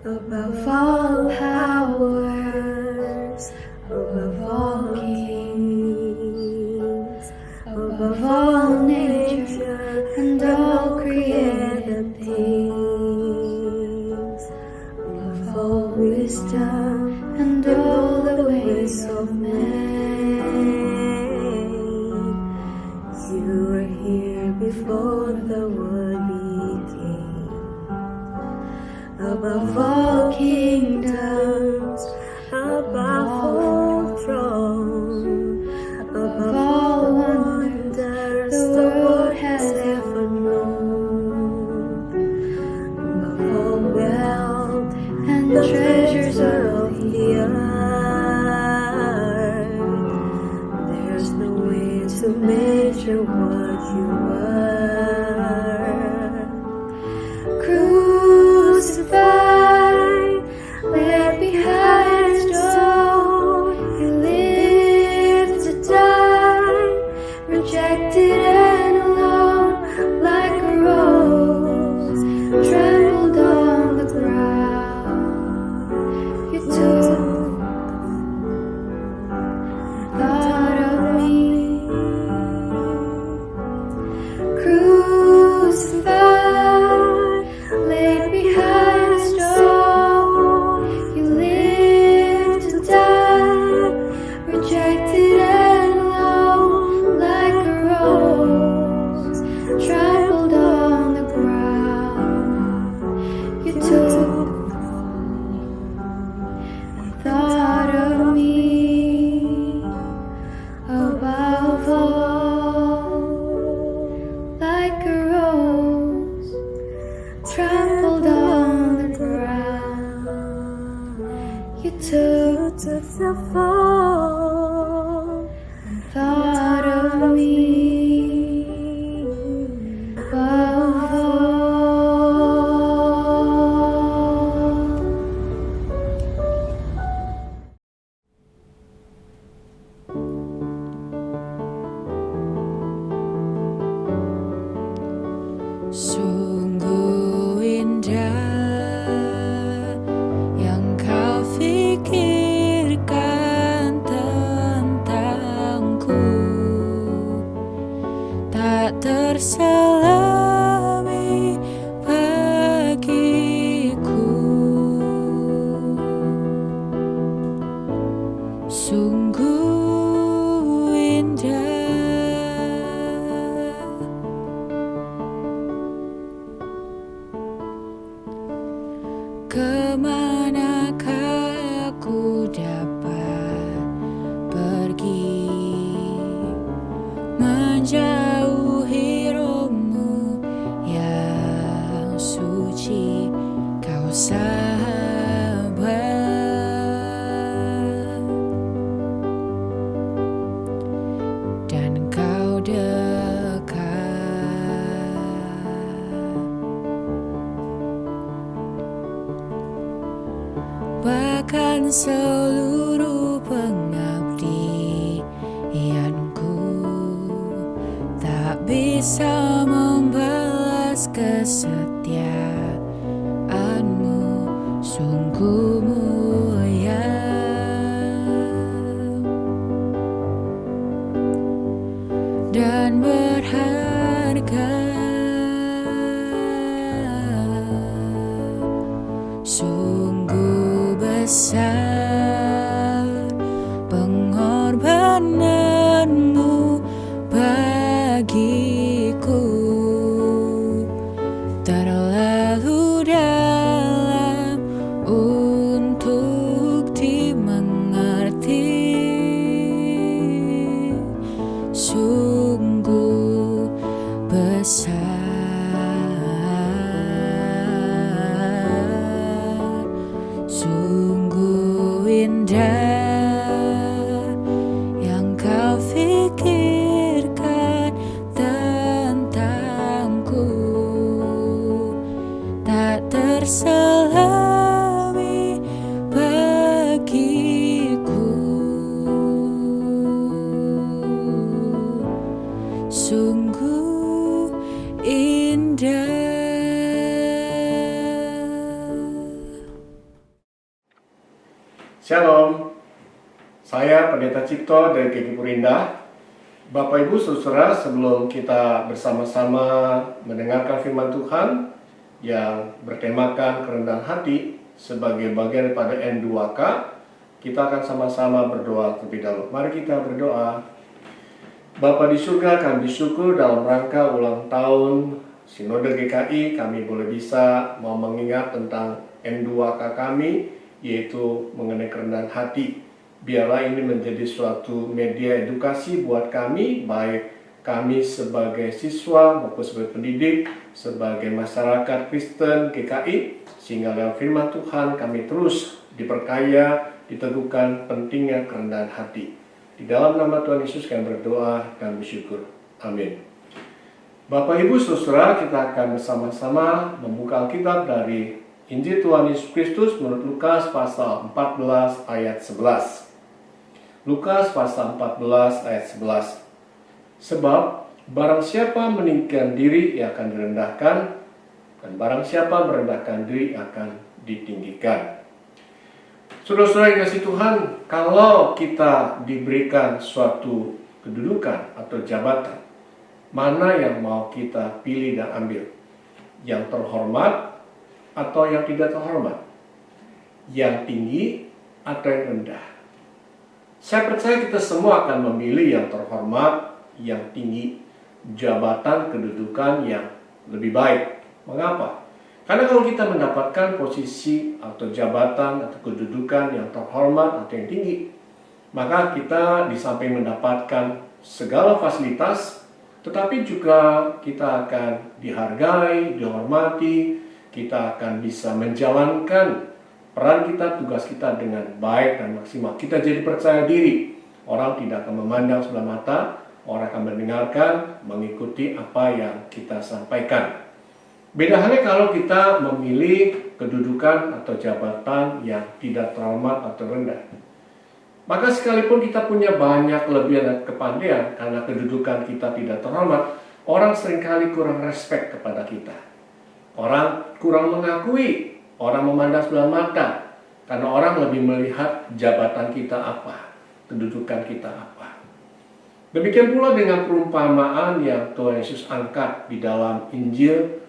above all powers, above all kings, above all nature and all created things, above all wisdom and all the ways of man. You were here before the world began. Above all kingdoms, above all thrones, above all wonders the world has ever known, above all wealth and the treasures of the earth, there's no way to measure what you are. Crucified, left behind a stone, you lived to die, rejected and alone, like a rose, trampled on the ground. You took thought of me, crucified, laid behind a stone, you lived to die, rejected and alone, like a rose, trampled on the ground. You took thought of me above all, like a rose, trampled on the ground. You took the fall and thought of me above all. Sungguh indah yang kau pikirkan tentangku, tak terselami bagiku. Sungguh indah. Kemanakah aku dapat pergi, menjauhi rohmu yang suci, kau sahabat, dan kau dekat. Bahkan seluruh pengabdianku tak bisa membalas kesetiaanmu, sungguh mulia dan berharga. Sungguh besar pengorbananmu bagiku, terlalu dalam untuk dimengerti. Sungguh besar, sungguh indah yang kau pikirkan tentangku, tak terselami bagiku. Sungguh indah. Shalom, saya Pendeta Cipto dari GKI Purinda. Bapak Ibu Saudara, sebelum kita bersama-sama mendengarkan firman Tuhan yang bertemakan kerendahan hati sebagai bagian daripada N2K, kita akan sama-sama berdoa terlebih dahulu. Mari kita berdoa. Bapa di surga, kami bersyukur dalam rangka ulang tahun Sinode GKI, kami boleh bisa mau mengingat tentang N2K kami, yaitu mengenai kerendahan hati. Biarlah ini menjadi suatu media edukasi buat kami, baik kami sebagai siswa maupun sebagai pendidik, sebagai masyarakat Kristen GKI, sehingga lewat firman Tuhan kami terus diperkaya, diteguhkan pentingnya kerendahan hati. Di dalam nama Tuhan Yesus kami berdoa dan bersyukur. Amin. Bapak Ibu Saudara, kita akan bersama-sama membuka Alkitab dari Injil Tuhan Yesus Kristus menurut Lukas pasal 14 ayat 11. Lukas pasal 14 ayat 11. Sebab barang siapa meninggikan diri ia akan direndahkan, dan barang siapa merendahkan diri akan ditinggikan. Saudara-saudara yang kasih Tuhan, kalau kita diberikan suatu kedudukan atau jabatan, mana yang mau kita pilih dan ambil? Yang terhormat atau yang tidak terhormat, yang tinggi atau yang rendah? Saya percaya kita semua akan memilih yang terhormat, yang tinggi, jabatan, kedudukan yang lebih baik. Mengapa? Karena kalau kita mendapatkan posisi atau jabatan atau kedudukan yang terhormat atau yang tinggi, maka kita di samping mendapatkan segala fasilitas, tetapi juga kita akan dihargai, dihormati, kita akan bisa menjalankan peran kita, tugas kita dengan baik dan maksimal. Kita jadi percaya diri. Orang tidak akan memandang sebelah mata, orang akan mendengarkan, mengikuti apa yang kita sampaikan. Beda halnya kalau kita memilih kedudukan atau jabatan yang tidak terhormat atau rendah. Maka sekalipun kita punya banyak kelebihan dan kepandaian, karena kedudukan kita tidak terhormat, orang seringkali kurang respect kepada kita. Orang kurang mengakui, orang memandang sebelah mata, karena orang lebih melihat jabatan kita apa, kedudukan kita apa. Demikian pula dengan perumpamaan yang Tuhan Yesus angkat di dalam Injil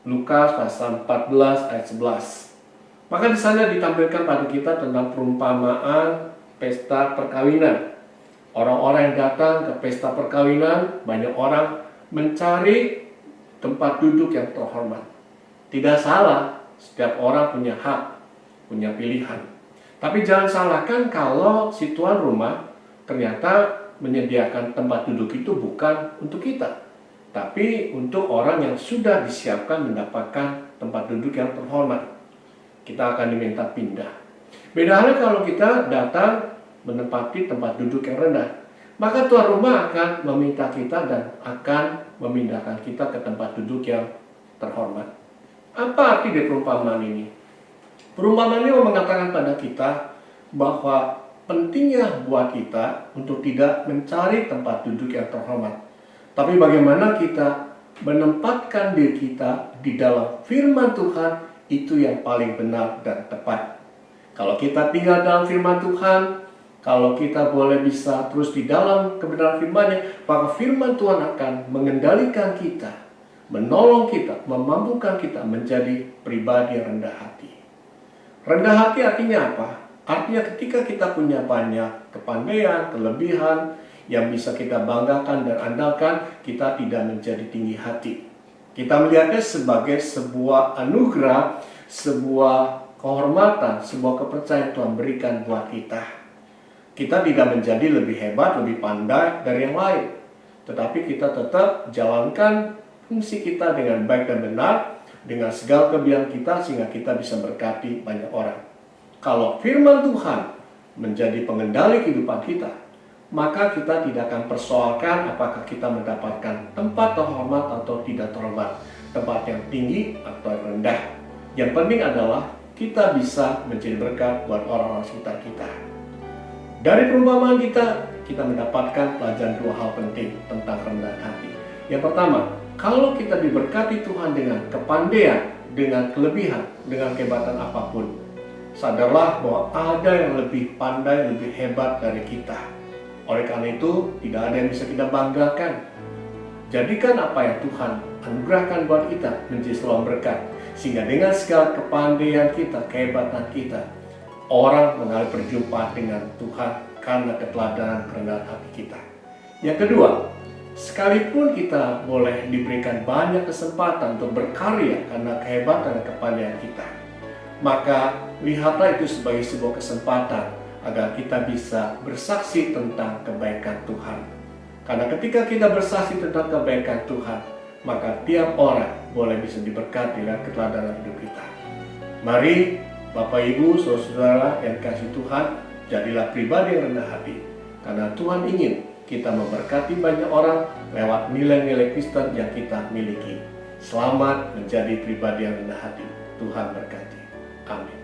Lukas pasal 14 ayat 11. Maka di sana ditampilkan pada kita tentang perumpamaan pesta perkawinan. Orang-orang yang datang ke pesta perkawinan, banyak orang mencari tempat duduk yang terhormat. Tidak salah, setiap orang punya hak, punya pilihan. Tapi jangan salahkan kalau si tuan rumah ternyata menyediakan tempat duduk itu bukan untuk kita, tapi untuk orang yang sudah disiapkan mendapatkan tempat duduk yang terhormat. Kita akan diminta pindah. Beda halnya kalau kita datang menempati tempat duduk yang rendah, maka tuan rumah akan meminta kita dan akan memindahkan kita ke tempat duduk yang terhormat. Apa arti dari perumpamaan ini? Perumpamaan ini mengatakan pada kita bahwa pentingnya buat kita untuk tidak mencari tempat duduk yang terhormat, tapi bagaimana kita menempatkan diri kita di dalam firman Tuhan, itu yang paling benar dan tepat. Kalau kita tinggal dalam firman Tuhan, kalau kita boleh bisa terus di dalam kebenaran firman-Nya, maka firman Tuhan akan mengendalikan kita, menolong kita, memampukan kita menjadi pribadi yang rendah hati. Rendah hati artinya apa? Artinya ketika kita punya banyak kepandaian, kelebihan yang bisa kita banggakan dan andalkan, kita tidak menjadi tinggi hati. Kita melihatnya sebagai sebuah anugerah, sebuah kehormatan, sebuah kepercayaan Tuhan berikan buat kita. Kita tidak menjadi lebih hebat, lebih pandai dari yang lain, tetapi kita tetap jalankan fungsi kita dengan baik dan benar, dengan segala kelebihan kita, sehingga kita bisa berkati banyak orang. Kalau firman Tuhan menjadi pengendali kehidupan kita, maka kita tidak akan persoalkan apakah kita mendapatkan tempat terhormat atau tidak terhormat, tempat yang tinggi atau yang rendah. Yang penting adalah kita bisa menjadi berkat buat orang-orang sekitar kita. Dari perumpamaan kita mendapatkan pelajaran dua hal penting tentang kerendahan hati. Yang pertama, kalau kita diberkati Tuhan dengan kepandaian, dengan kelebihan, dengan kehebatan apapun, Sadarlah bahwa ada yang lebih pandai, lebih hebat dari kita. Oleh karena itu, tidak ada yang bisa kita banggakan. Jadikan apa yang Tuhan anugerahkan buat kita menjadi seluruh berkat. Sehingga dengan segala kepandaian kita, kehebatan kita, orang mengalami perjumpaan dengan Tuhan karena keteladanan kerendahan hati kita. Yang kedua, sekalipun kita boleh diberikan banyak kesempatan untuk berkarya karena kehebatan dan kepandaian kita, maka lihatlah itu sebagai sebuah kesempatan agar kita bisa bersaksi tentang kebaikan Tuhan. Karena ketika kita bersaksi tentang kebaikan Tuhan, maka tiap orang boleh bisa diberkati dengan keteladanan hidup kita. Mari Bapak Ibu, Saudara-saudara yang kasih Tuhan, jadilah pribadi yang rendah hati. Karena Tuhan ingin kita memberkati banyak orang lewat nilai-nilai Kristen yang kita miliki. Selamat menjadi pribadi yang rendah hati. Tuhan berkati. Amin.